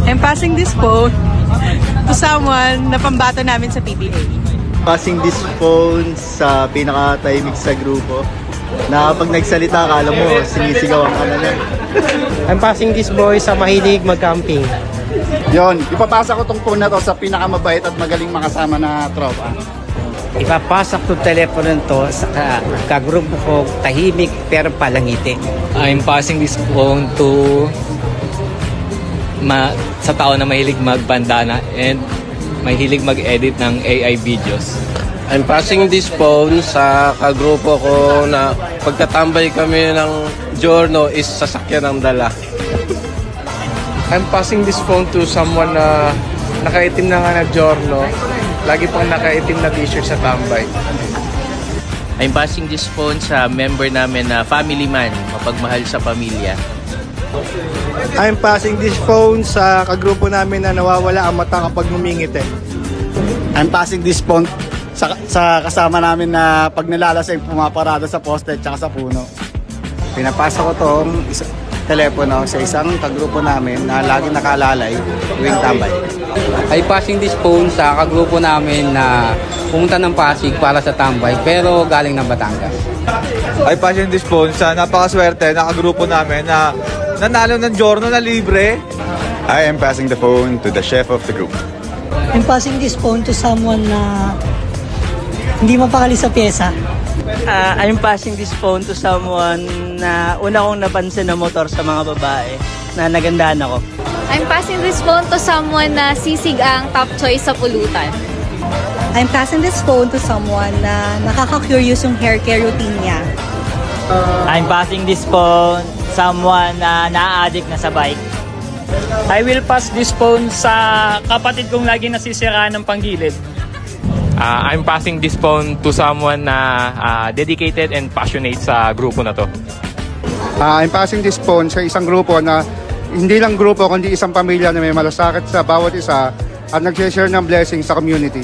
I'm passing this phone to someone na pambato namin sa PBA. Passing this phone sa pinakatahimik sa grupo na pag nagsalita, akala mo sinisigawan ka na lang. I'm passing this boy sa mahilig mag-camping. Yon, ipapasa ko tong phone na to sa pinakamabait at magaling makasama na tropa. Ipapasak to telepono to sa kagrupo ko, tahimik pero palangiti. I'm passing this phone to sa tao na mahilig magbandana and mahilig mag-edit ng AI videos. I'm passing this phone sa kagrupo ko na pagtatambay kami ng giorno is sasakyan ng dala. I'm passing this phone to someone na nakaitim na nga na giorno. Lagi pang nakaitim na t-shirt sa tambay. I'm passing this phone sa member namin na family man, mapagmahal sa pamilya. I'm passing this phone sa kagrupo namin na nawawala ang mata kapag humingiti. I'm passing this phone sa kasama namin na pag nalalasing pumaparada sa poste at sa puno. Pinapasa ko tong telepono sa isang kagrupo namin na laging nakalalay tuwing tambay. Ay passing this phone sa kagrupo namin na pumunta ng Pasig para sa tambay pero galing ng Batangas. Ay passing this phone sa napakaswerte na kagrupo namin na nanalo ng giorno na libre. I am passing the phone to the chef of the group. I'm passing this phone to someone na hindi mapakali sa pyesa. I'm passing this phone to someone na una kong napansin na motor sa mga babae na nagandahan ako. I'm passing this phone to someone na sisig ang top choice sa pulutan. I'm passing this phone to someone na nakaka-curious yung hair care routine niya. I'm passing this phone someone na na-addict na sa bike. I will pass this phone sa kapatid kong lagi nasisiraan ng panggilid. I'm passing this phone to someone na dedicated and passionate sa grupo na to. I'm passing this phone sa isang grupo na hindi lang grupo kundi isang pamilya na may malasakit sa bawat isa at nag-share ng blessing sa community.